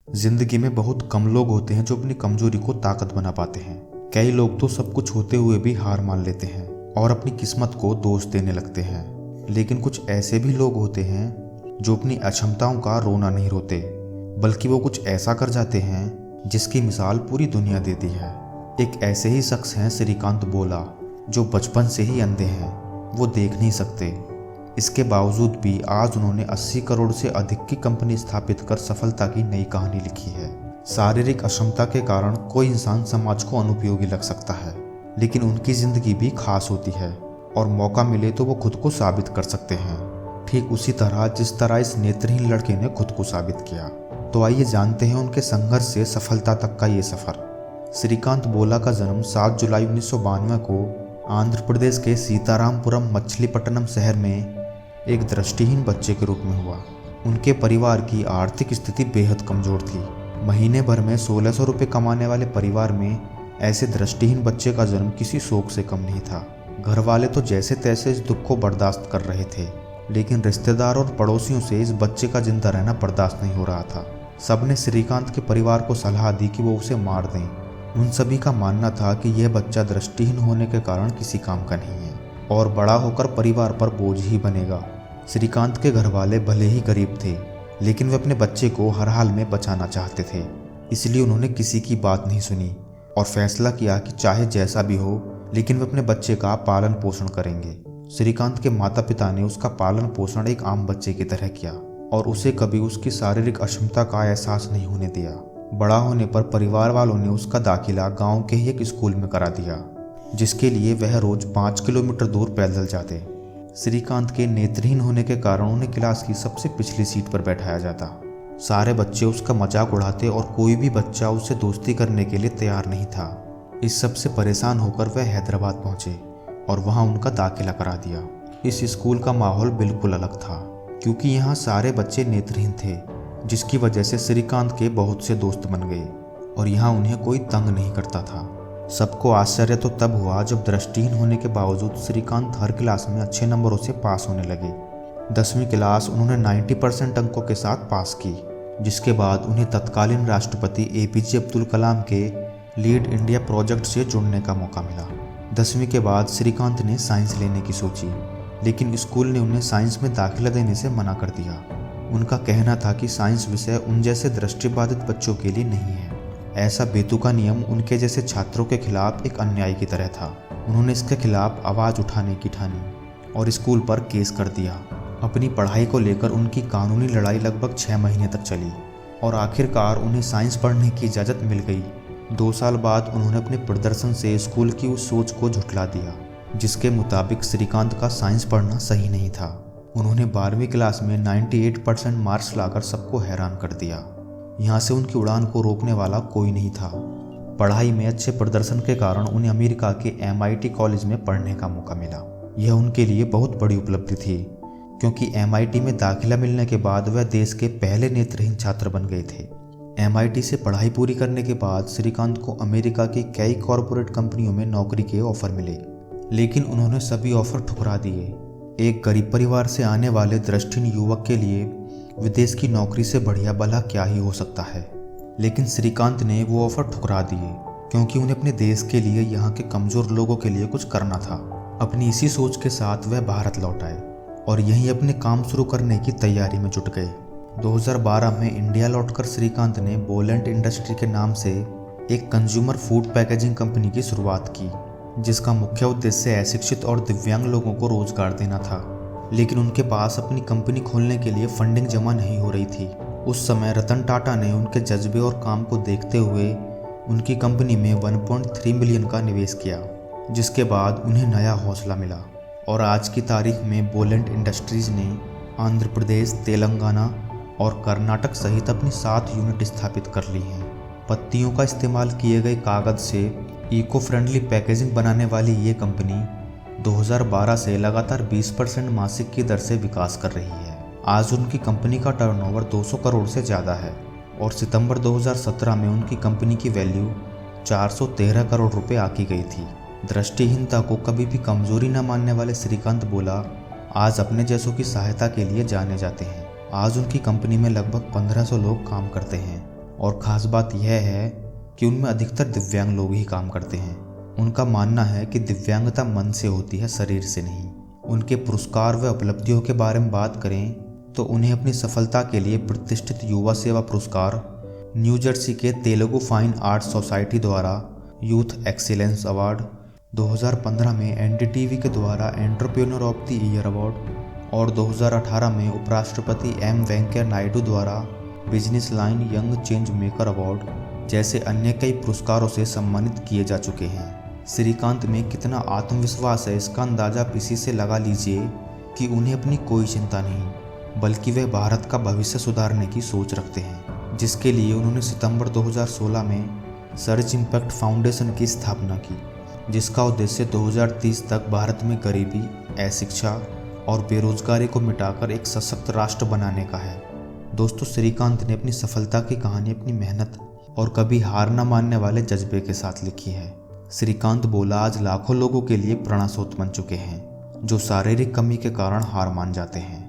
जिंदगी में बहुत कम लोग होते हैं जो अपनी कमजोरी को ताकत बना पाते हैं। कई लोग तो सब कुछ होते हुए भी हार मान लेते हैं और अपनी किस्मत को दोष देने लगते हैं। लेकिन कुछ ऐसे भी लोग होते हैं जो अपनी अक्षमताओं का रोना नहीं रोते, बल्कि वो कुछ ऐसा कर जाते हैं जिसकी मिसाल पूरी दुनिया देती है। एक ऐसे ही शख्स हैं श्रीकांत बोला, जो बचपन से ही अंधे हैं, वो देख नहीं सकते। इसके बावजूद भी आज उन्होंने 80 करोड़ से अधिक की कंपनी स्थापित कर सफलता की नई कहानी लिखी है। शारीरिक अक्षमता के कारण कोई इंसान समाज को अनुपयोगी लग सकता है, लेकिन उनकी जिंदगी भी खास होती है और मौका मिले तो वो खुद को साबित कर सकते हैं, ठीक उसी तरह जिस तरह इस नेत्रहीन लड़के ने खुद को साबित किया। तो आइए जानते हैं उनके संघर्ष से सफलता तक का ये सफर। श्रीकांत बोला का जन्म 7 जुलाई 1992 को आंध्र प्रदेश के सीतारामपुरम मछलीपट्टनम शहर में एक दृष्टिहीन बच्चे के रूप में हुआ। उनके परिवार की आर्थिक स्थिति बेहद कमजोर थी। महीने भर में 1600 रुपये कमाने वाले परिवार में ऐसे दृष्टिहीन बच्चे का जन्म किसी शौक से कम नहीं था। घर वाले तो जैसे तैसे इस दुख को बर्दाश्त कर रहे थे, लेकिन रिश्तेदार और पड़ोसियों से इस बच्चे का जिंदा रहना बर्दाश्त नहीं हो रहा था। सबने श्रीकांत के परिवार को सलाह दी कि वो उसे मार दें। उन सभी का मानना था कि यह बच्चा दृष्टिहीन होने के कारण किसी काम का नहीं है और बड़ा होकर परिवार पर बोझ ही बनेगा। श्रीकांत के घर वाले भले ही गरीब थे, लेकिन वे अपने बच्चे को हर हाल में बचाना चाहते थे। इसलिए उन्होंने किसी की बात नहीं सुनी और फैसला किया कि चाहे जैसा भी हो, लेकिन वे अपने बच्चे का पालन पोषण करेंगे। श्रीकांत के माता पिता ने उसका पालन पोषण एक आम बच्चे की तरह किया और उसे कभी उसकी शारीरिक अक्षमता का एहसास नहीं होने दिया। बड़ा होने पर परिवार वालों ने उसका दाखिला गांव के ही एक स्कूल में करा दिया, जिसके लिए वह रोज 5 किलोमीटर दूर पैदल जाते। श्रीकांत के नेत्रहीन होने के कारण उन्हें क्लास की सबसे पिछली सीट पर बैठाया जाता। सारे बच्चे उसका मजाक उड़ाते और कोई भी बच्चा उससे दोस्ती करने के लिए तैयार नहीं था। इस सब से परेशान होकर वह हैदराबाद पहुंचे और वहां उनका दाखिला करा दिया। इस स्कूल का माहौल बिल्कुल अलग था, क्योंकि यहाँ सारे बच्चे नेत्रहीन थे, जिसकी वजह से श्रीकांत के बहुत से दोस्त बन गए और यहाँ उन्हें कोई तंग नहीं करता था। सबको आश्चर्य तो तब हुआ जब दृष्टिहीन होने के बावजूद श्रीकांत हर क्लास में अच्छे नंबरों से पास होने लगे। 10वीं क्लास उन्होंने 90% अंकों के साथ पास की, जिसके बाद उन्हें तत्कालीन राष्ट्रपति APJ अब्दुल कलाम के लीड इंडिया प्रोजेक्ट से जुड़ने का मौका मिला। 10वीं के बाद श्रीकांत ने साइंस लेने की सोची, लेकिन स्कूल ने उन्हें साइंस में दाखिला देने से मना कर दिया। उनका कहना था कि साइंस विषय उन जैसे दृष्टिबाधित बच्चों के लिए नहीं है। ऐसा बेतुका नियम उनके जैसे छात्रों के खिलाफ एक अन्याय की तरह था। उन्होंने इसके खिलाफ आवाज़ उठाने की ठानी और स्कूल पर केस कर दिया। अपनी पढ़ाई को लेकर उनकी कानूनी लड़ाई लगभग 6 महीने तक चली और आखिरकार उन्हें साइंस पढ़ने की इजाज़त मिल गई। 2 साल बाद उन्होंने अपने प्रदर्शन से स्कूल की उस सोच को झुठला दिया, जिसके मुताबिक श्रीकांत का साइंस पढ़ना सही नहीं था। उन्होंने 12वीं क्लास में 98% मार्क्स लाकर सबको हैरान कर दिया। यहाँ से उनकी उड़ान को रोकने वाला कोई नहीं था। पढ़ाई में अच्छे प्रदर्शन के कारण उन्हें अमेरिका के MIT कॉलेज में पढ़ने का मौका मिला। यह उनके लिए बहुत बड़ी उपलब्धि थी, क्योंकि MIT में दाखिला मिलने के बाद वह देश के पहले नेत्रहीन छात्र बन गए थे। MIT से पढ़ाई पूरी करने के बाद श्रीकांत को अमेरिका की कई कॉरपोरेट कंपनियों में नौकरी के ऑफर मिले, लेकिन उन्होंने सभी ऑफर ठुकरा दिए। एक गरीब परिवार से आने वाले दृष्टिहीन युवक के लिए विदेश की नौकरी से बढ़िया भला क्या ही हो सकता है। लेकिन श्रीकांत ने वो ऑफर ठुकरा दिए, क्योंकि उन्हें अपने देश के लिए, यहाँ के कमज़ोर लोगों के लिए कुछ करना था। अपनी इसी सोच के साथ वह भारत लौट आए और यहीं अपने काम शुरू करने की तैयारी में जुट गए। 2012 में इंडिया लौटकर श्रीकांत ने बोलेंट इंडस्ट्री के नाम से एक कंज्यूमर फूड पैकेजिंग कंपनी की शुरुआत की, जिसका मुख्य उद्देश्य अशिक्षित और दिव्यांग लोगों को रोजगार देना था। लेकिन उनके पास अपनी कंपनी खोलने के लिए फंडिंग जमा नहीं हो रही थी। उस समय रतन टाटा ने उनके जज्बे और काम को देखते हुए उनकी कंपनी में 1.3 मिलियन का निवेश किया, जिसके बाद उन्हें नया हौसला मिला और आज की तारीख में बोलेंट इंडस्ट्रीज ने आंध्र प्रदेश, तेलंगाना और कर्नाटक सहित अपनी 7 यूनिट स्थापित कर ली हैं। पत्तियों का इस्तेमाल किए गए कागज से इको फ्रेंडली पैकेजिंग बनाने वाली ये कंपनी 2012 से लगातार 20% मासिक की दर से विकास कर रही है। आज उनकी कंपनी का टर्नओवर 200 करोड़ से ज़्यादा है और सितंबर 2017 में उनकी कंपनी की वैल्यू 413 करोड़ रुपए आकी गई थी। दृष्टिहीनता को कभी भी कमजोरी न मानने वाले श्रीकांत बोला, आज अपने जैसों की सहायता के लिए जाने जाते हैं। आज उनकी कंपनी में लगभग 1500 लोग काम करते हैं और ख़ास बात यह है कि उनमें अधिकतर दिव्यांग लोग ही काम करते हैं। उनका मानना है कि दिव्यांगता मन से होती है, शरीर से नहीं। उनके पुरस्कार व उपलब्धियों के बारे में बात करें तो उन्हें अपनी सफलता के लिए प्रतिष्ठित युवा सेवा पुरस्कार, न्यू जर्सी के तेलुगु फाइन आर्ट्स सोसाइटी द्वारा यूथ एक्सीलेंस अवार्ड, 2015 में एनडीटीवी के द्वारा entrepreneur of the year award और 2018 में उपराष्ट्रपति एम वेंकैया नायडू द्वारा business line young change maker award जैसे अन्य कई पुरस्कारों से सम्मानित किए जा चुके हैं। श्रीकांत में कितना आत्मविश्वास है, इसका अंदाज़ा आप इसी से लगा लीजिए कि उन्हें अपनी कोई चिंता नहीं, बल्कि वे भारत का भविष्य सुधारने की सोच रखते हैं, जिसके लिए उन्होंने सितंबर 2016 में सर्च इम्पैक्ट फाउंडेशन की स्थापना की, जिसका उद्देश्य 2030 तक भारत में गरीबी, अशिक्षा और बेरोजगारी को मिटाकर एक सशक्त राष्ट्र बनाने का है। दोस्तों, श्रीकांत ने अपनी सफलता की कहानी अपनी मेहनत और कभी हार न मानने वाले जज्बे के साथ लिखी है। श्रीकांत बोला, आज लाखों लोगों के लिए प्रेरणा स्रोत बन चुके हैं जो शारीरिक कमी के कारण हार मान जाते हैं।